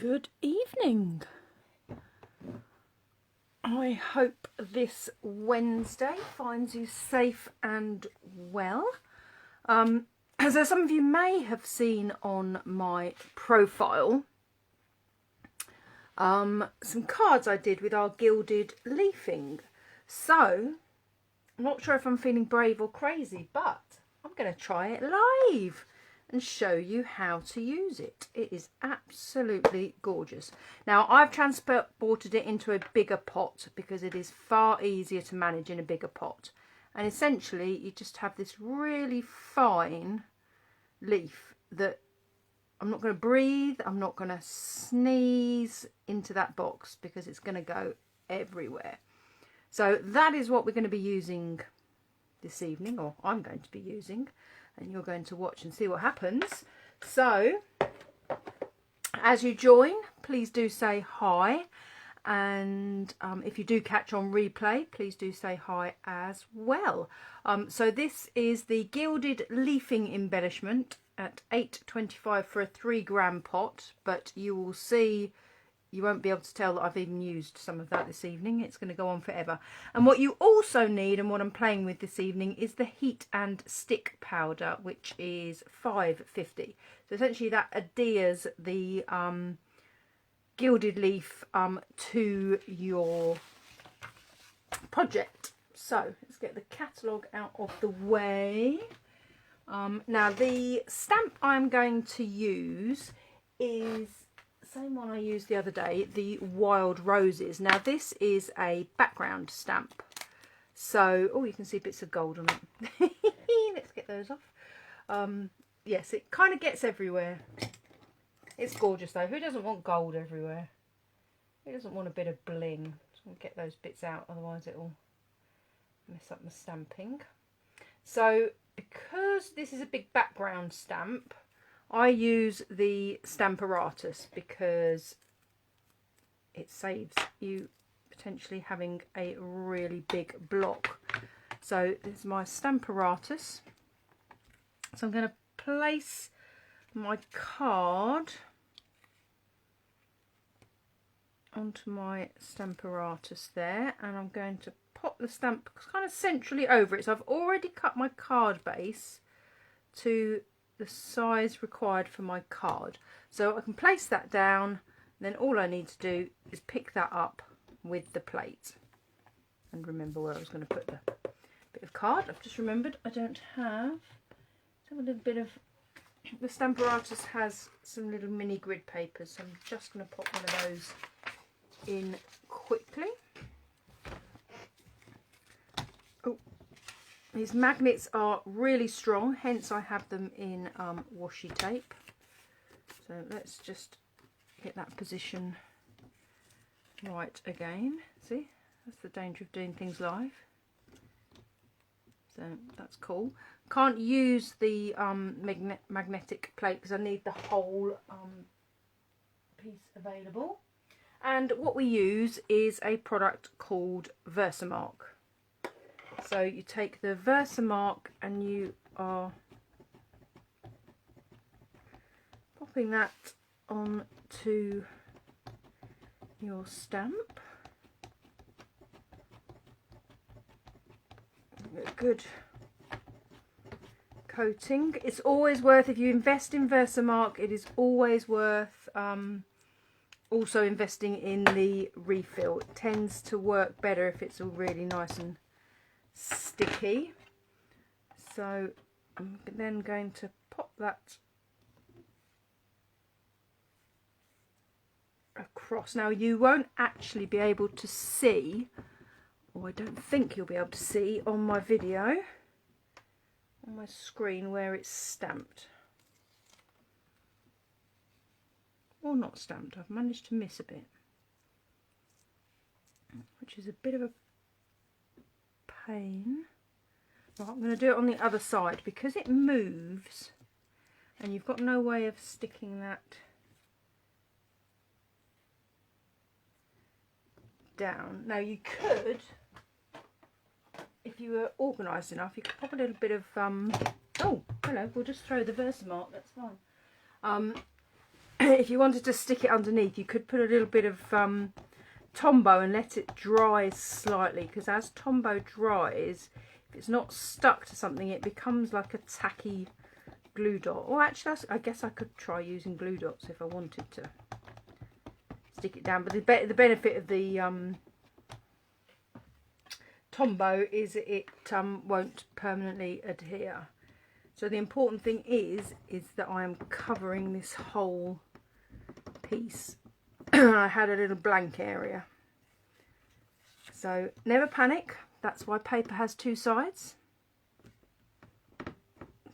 Good evening. I hope this Wednesday finds you safe and well. As some of you may have seen on my profile, some cards I did with our gilded leafing. So, I'm not sure if I'm feeling brave or crazy, but I'm going to try it live and show you how to use it. It is absolutely gorgeous. Now, I've transported it into a bigger pot because it is far easier to manage in a bigger pot. And essentially, you just have this really fine leaf that I'm not going to breathe, I'm not going to sneeze into that box because it's going to go everywhere. So that is what we're going to be using this evening, or I'm going to be using. And you're going to watch and see what happens. So, as you join, please do say hi. And if you do catch on replay, please do say hi as well. So this is the Gilded Leafing Embellishment at $8.25 for a 3-gram pot. But you will see, you won't be able to tell that I've even used some of that this evening. It's going to go on forever. And what you also need, and what I'm playing with this evening, is the heat and stick powder, which is $5.50. So essentially that adheres the gilded leaf to your project. So let's get the catalogue out of the way. Now the stamp I'm going to use is same one I used the other day, the Wild Roses. Now this is a background stamp. So, oh, you can see bits of gold on it. Let's get those off. Yes, it kind of gets everywhere. It's gorgeous though. Who doesn't want gold everywhere? Who doesn't want a bit of bling? Just want to get those bits out, otherwise it'll mess up my stamping. So, because this is a big background stamp, I use the Stamparatus because it saves you potentially having a really big block. So this is my Stamparatus. So I'm going to place my card onto my Stamparatus there, and I'm going to pop the stamp kind of centrally over it. So I've already cut my card base to the size required for my card, so I can place that down. Then all I need to do is pick that up with the plate and remember where I was going to put the bit of card. I've just remembered I don't have, a little bit of, the Stamparatus has some little mini grid papers, so I'm just going to pop one of those in quickly. These magnets are really strong, hence I have them in washi tape. So let's just get that position right again. See, that's the danger of doing things live. So that's cool. Can't use the magnetic plate because I need the whole piece available. And what we use is a product called Versamark. So you take the Versamark and you are popping that onto your stamp. A good coating. It's always worth, if you invest in Versamark, it is always worth also investing in the refill. It tends to work better if it's all really nice and sticky. So I'm then going to pop that across. Now you won't actually be able to see, or I don't think you'll be able to see on my video, on my screen, where it's stamped. Or not stamped. I've managed to miss a bit, which is a bit of a pain. Right, I'm going to do it on the other side because it moves and you've got no way of sticking that down. Now you could, if you were organised enough, you could pop a little bit of oh hello, we'll just throw the Versamark, that's fine. if you wanted to stick it underneath, you could put a little bit of Tombow and let it dry slightly, because as Tombow dries, if it's not stuck to something, it becomes like a tacky glue dot. Or actually, I guess I could try using glue dots if I wanted to stick it down. But the benefit of the Tombow is it won't permanently adhere. So the important thing is that I am covering this whole piece. I had a little blank area. So never panic. That's why paper has two sides.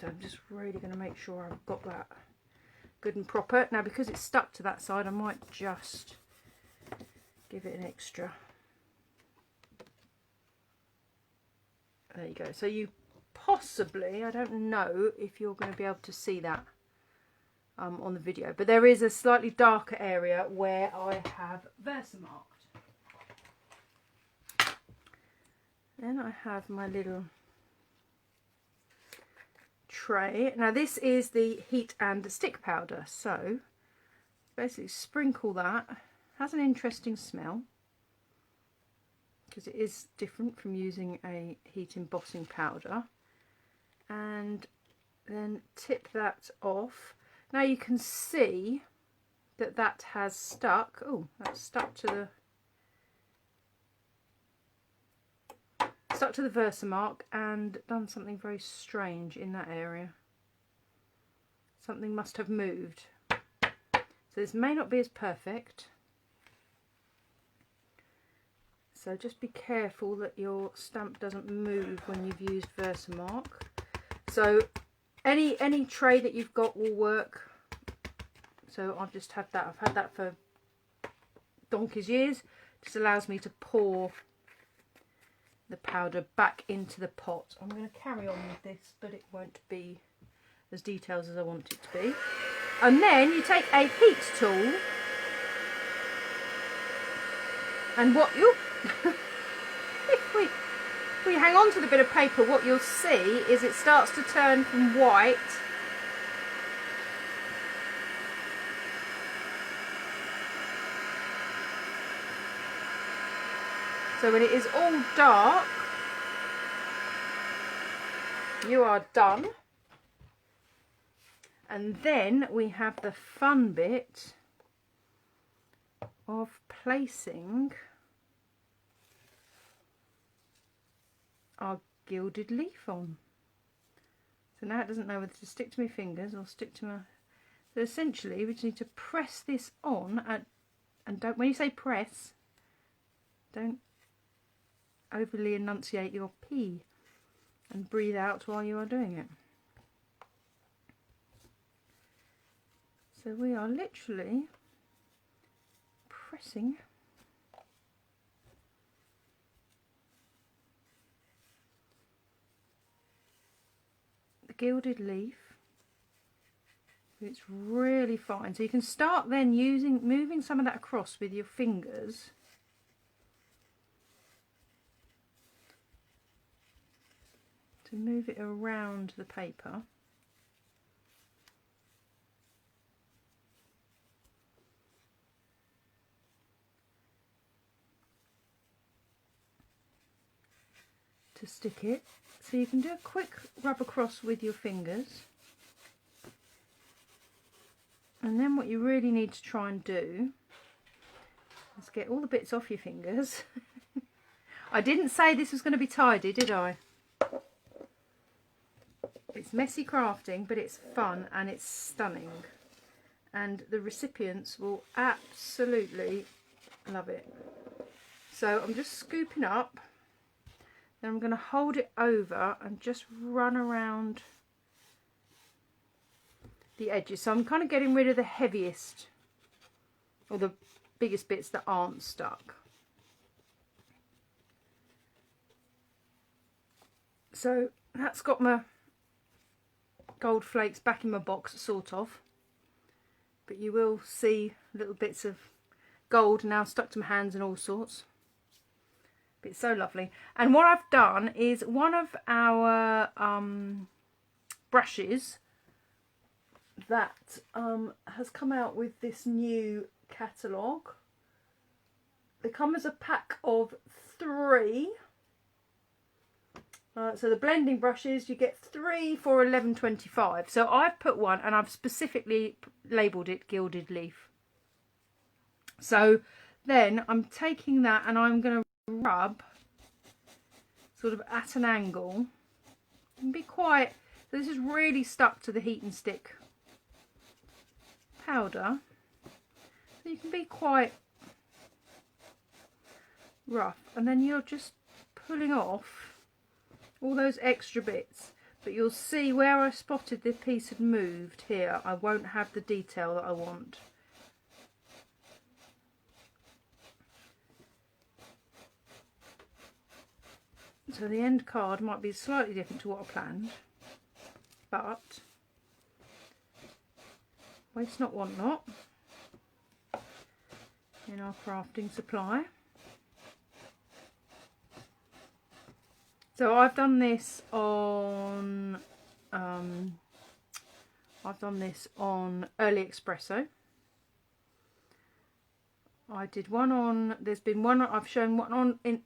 So I'm just really going to make sure I've got that good and proper. Now, because it's stuck to that side, I might just give it an extra. There you go. So you possibly, I don't know if you're going to be able to see that on the video, but there is a slightly darker area where I have Versamarked. Then I have my little tray. Now this is the heat and stick powder, so basically sprinkle that. Has an interesting smell because it is different from using a heat embossing powder, and then tip that off. Now you can see that that has stuck. Oh, that's stuck to the Versamark and done something very strange in that area. Something must have moved. So this may not be as perfect. So just be careful that your stamp doesn't move when you've used Versamark. So any tray that you've got will work. So I've just had that. I've had that for donkey's years. Just allows me to pour the powder back into the pot. I'm going to carry on with this, but it won't be as detailed as I want it to be. And then you take a heat tool, and what you if we hang on to the bit of paper, what you'll see is it starts to turn from white so when it is all dark, you are done. And then we have the fun bit of placing our gilded leaf on. So now it doesn't know whether to stick to my fingers or stick to my... So essentially we just need to press this on, and don't, when you say press, don't overly enunciate your P, and breathe out while you are doing it. So we are literally pressing the gilded leaf. It's really fine. So you can start then moving some of that across with your fingers. To move it around the paper. To stick it. So you can do a quick rub across with your fingers. And then what you really need to try and do is get all the bits off your fingers. I didn't say this was going to be tidy, did I? It's messy crafting, but it's fun and it's stunning. And the recipients will absolutely love it. So I'm just scooping up. Then I'm going to hold it over and just run around the edges. So I'm kind of getting rid of the heaviest or the biggest bits that aren't stuck. So that's got my gold flakes back in my box, sort of. But you will see little bits of gold now stuck to my hands and all sorts. It's so lovely. And what I've done is one of our brushes that has come out with this new catalogue. They come as a pack of 3. So the blending brushes, you get 3 for $11.25. So I've put one and I've specifically labelled it Gilded Leaf. So then I'm taking that and I'm going to rub sort of at an angle and be quite, so this is really stuck to the heat and stick powder, so you can be quite rough, and then you're just pulling off all those extra bits. But you'll see where I spotted the piece had moved here, I won't have the detail that I want. So the end card might be slightly different to what I planned, but waste not, want not in our crafting supply. So I've done this on Early Espresso. I did one on, there's been one I've shown one on in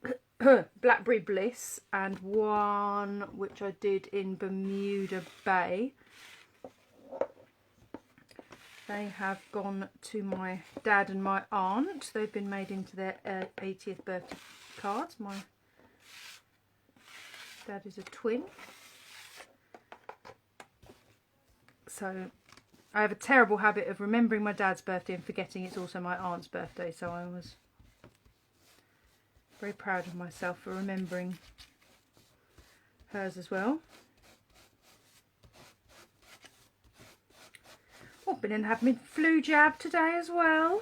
Blackberry Bliss, and one which I did in Bermuda Bay. They have gone to my dad and my aunt. They've been made into their 80th birthday cards. My dad is a twin. So I have a terrible habit of remembering my dad's birthday and forgetting it's also my aunt's birthday. So I was very proud of myself for remembering hers as well. Oh, been in having my flu jab today as well.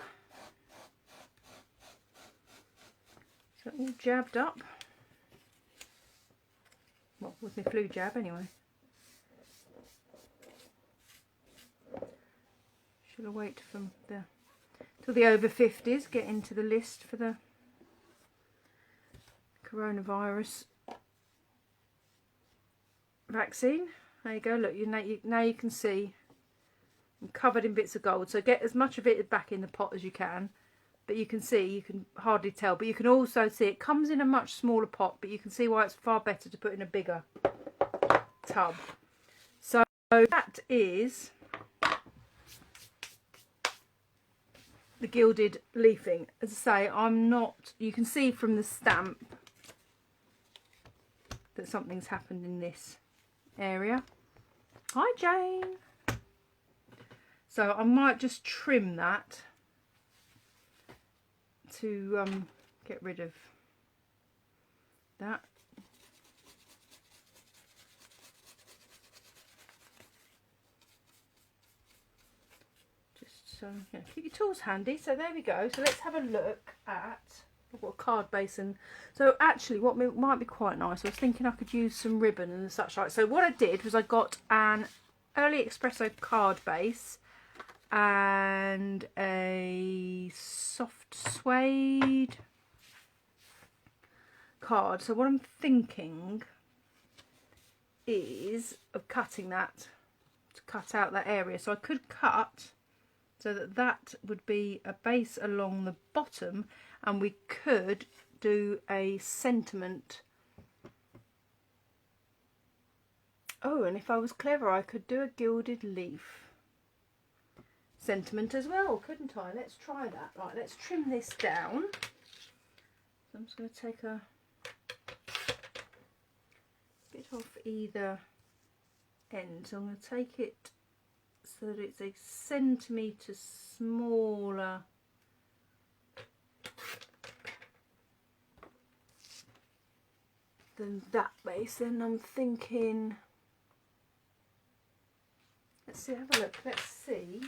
So all jabbed up. Well, with my flu jab anyway. Should I wait till the over 50s get into the list for the coronavirus vaccine. There you go, look, now you can see I'm covered in bits of gold, so get as much of it back in the pot as you can. But you can see, you can hardly tell, but you can also see it comes in a much smaller pot, but you can see why it's far better to put in a bigger tub. So that is the gilded leafing. As I say, I'm not, you can see from the stamp that something's happened in this area. Hi Jane. So I might just trim that to get rid of that. Just yeah, keep your tools handy. So there we go. So let's have a look at, I've got a card basin. So actually what might be quite nice, I was thinking I could use some ribbon and such like. So what I did was I got an Early Espresso card base and a soft suede card. So what I'm thinking is of cutting that to cut out that area. So I could cut so that that would be a base along the bottom, and we could do a sentiment. Oh, and if I was clever I could do a gilded leaf sentiment as well, couldn't I? Let's try that. Right, let's trim this down. So I'm just going to take a bit off either end. So I'm going to take it so that it's a centimetre smaller than that base. Then I'm thinking, let's see, have a look, let's see.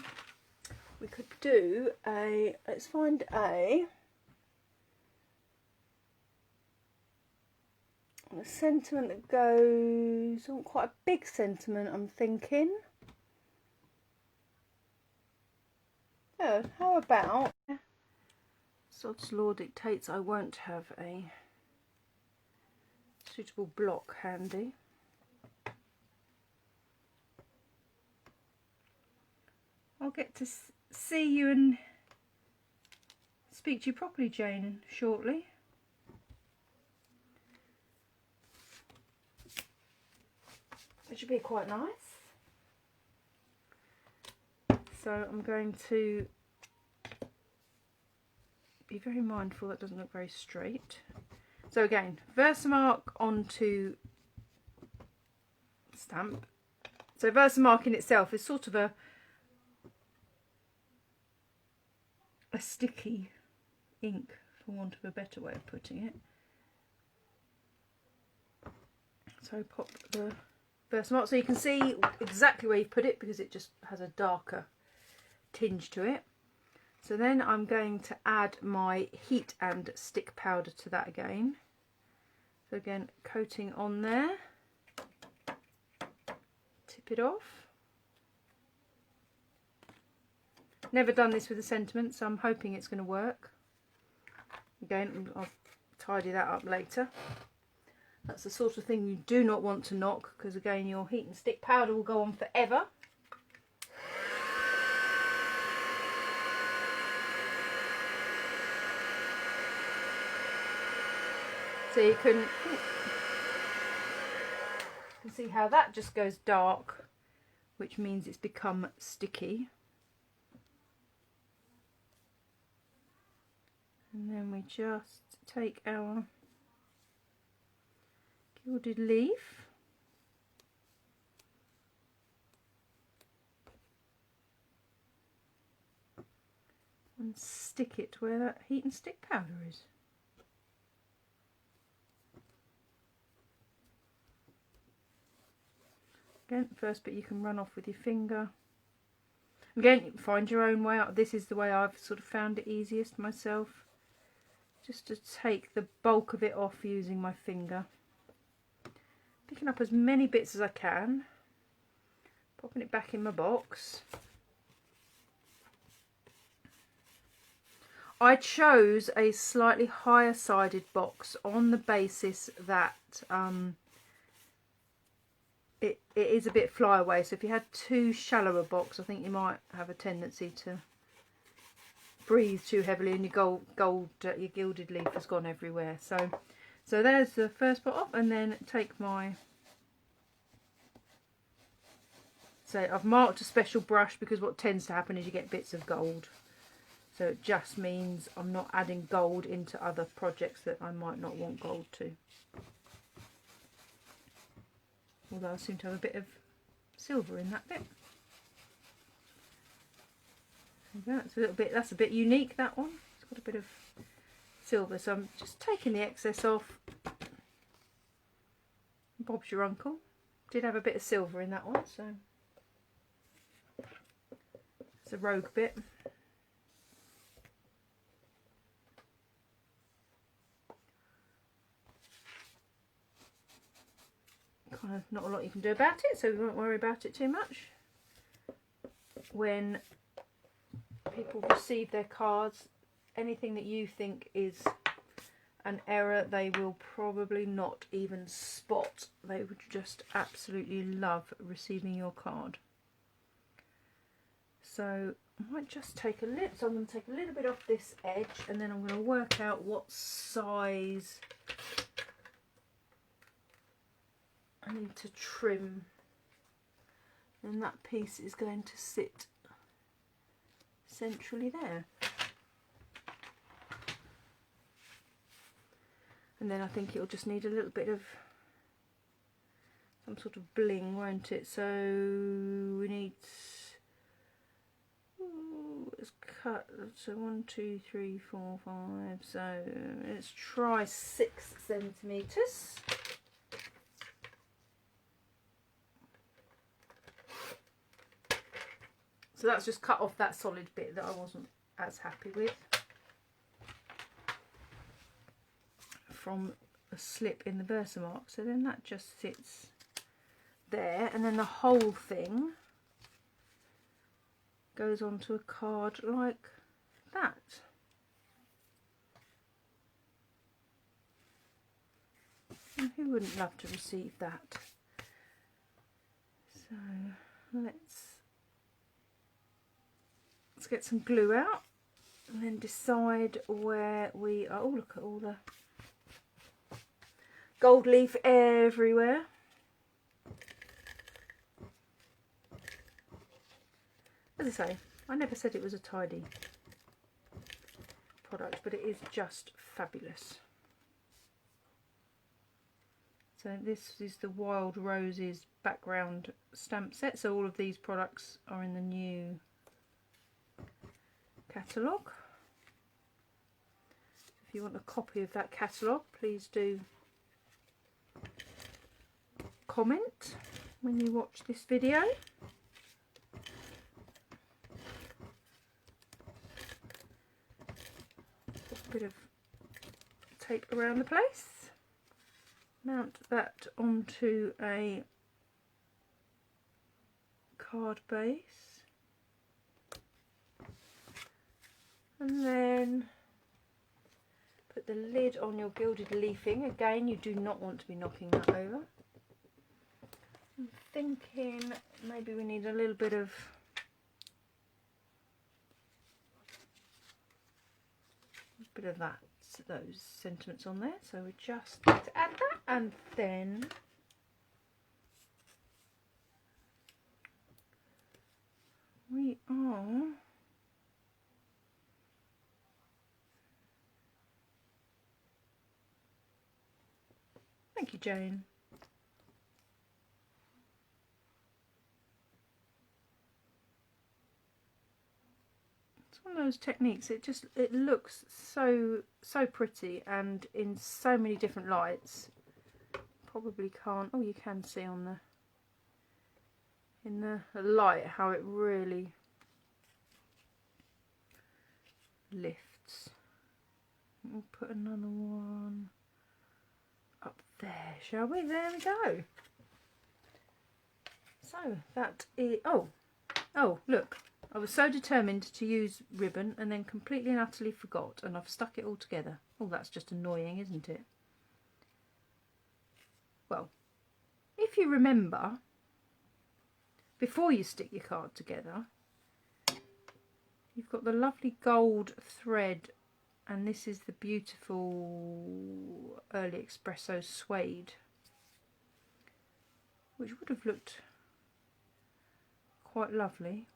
We could do a, let's find a sentiment that goes on, quite a big sentiment I'm thinking. Yeah, how about, Sod's law dictates I won't have a suitable block handy. to see you and speak to you properly, Jane, shortly. It should be quite nice. So I'm going to be very mindful that doesn't look very straight. So again, Versamark onto stamp. So Versamark in itself is sort of a sticky ink, for want of a better way of putting it. So pop the Versamark so you can see exactly where you put it, because it just has a darker tinge to it. So then I'm going to add my heat and stick powder to that again. So again, coating on there, tip it off. Never done this with a sentiment, so I'm hoping it's going to work. Again, I'll tidy that up later. That's the sort of thing you do not want to knock, because again your heat and stick powder will go on forever. So you can see how that just goes dark, which means it's become sticky. And then we just take our gilded leaf and stick it where that heat and stick powder is. Again, first bit you can run off with your finger. Again, find your own way out. This is the way I've sort of found it easiest myself. Just to take the bulk of it off using my finger. Picking up as many bits as I can. Popping it back in my box. I chose a slightly higher sided box on the basis that it is a bit flyaway, so if you had too shallow a box, I think you might have a tendency to breathe too heavily and your your gilded leaf has gone everywhere. So there's the first part off, and then take my, so I've marked a special brush because what tends to happen is you get bits of gold. So it just means I'm not adding gold into other projects that I might not want gold to. Although I seem to have a bit of silver in that bit. That's a little bit, that's a bit unique, that one. It's got a bit of silver, so I'm just taking the excess off. Bob's your uncle. Did have a bit of silver in that one, so it's a rogue bit. Kind of not a lot you can do about it, so we won't worry about it too much. When people receive their cards, anything that you think is an error, they will probably not even spot. They would just absolutely love receiving your card. So I might just take a little, so I'm going to take a little bit off this edge, and then I'm going to work out what size I need to trim, and that piece is going to sit centrally there. And then I think it'll just need a little bit of some sort of bling, won't it? So we need, let's cut, so 1, 2, 3, 4, 5, so let's try 6 centimetres. So that's just cut off that solid bit that I wasn't as happy with from a slip in the Versamark. So then that just sits there, and then the whole thing goes onto a card like that. And who wouldn't love to receive that? So let's let's get some glue out and then decide where we are. Oh, look at all the gold leaf everywhere. As I say, I never said it was a tidy product, but it is just fabulous. So this is the Wild Roses background stamp set. So all of these products are in the new catalogue. If you want a copy of that catalogue, please do comment when you watch this video. A bit of tape around the place. Mount that onto a card base, and then put the lid on your gilded leafing. Again, you do not want to be knocking that over. I'm thinking maybe we need a little bit of that, those sentiments on there, so we just need to add that, and then we are thank you, Jane. One of those techniques, it looks so pretty and in so many different lights. Probably can't, oh, you can see on the in the light how it really lifts. We'll put another one up there, shall we? There we go. So that is, oh look, I was so determined to use ribbon and then completely and utterly forgot, and I've stuck it all together. Oh, that's just annoying, isn't it? Well, if you remember, before you stick your card together, you've got the lovely gold thread, and this is the beautiful Early Espresso suede, which would have looked quite lovely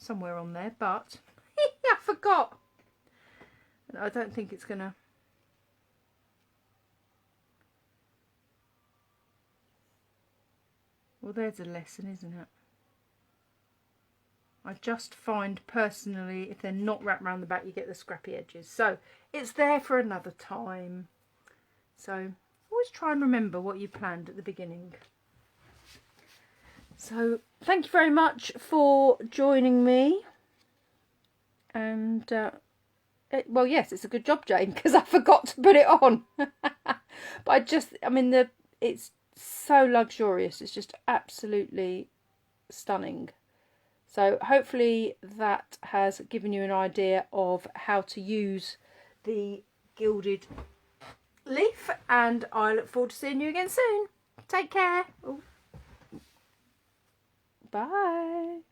somewhere on there, but I forgot. And I don't think it's gonna, well, there's a lesson, isn't it? I just find personally, if they're not wrapped around the back, you get the scrappy edges, so it's there for another time. So always try and remember what you planned at the beginning. So thank you very much for joining me, and well, yes, it's a good job, Jane, because I forgot to put it on. But I mean, it's so luxurious, it's just absolutely stunning. So hopefully that has given you an idea of how to use the gilded leaf, and I look forward to seeing you again soon. Take care. Ooh. Bye.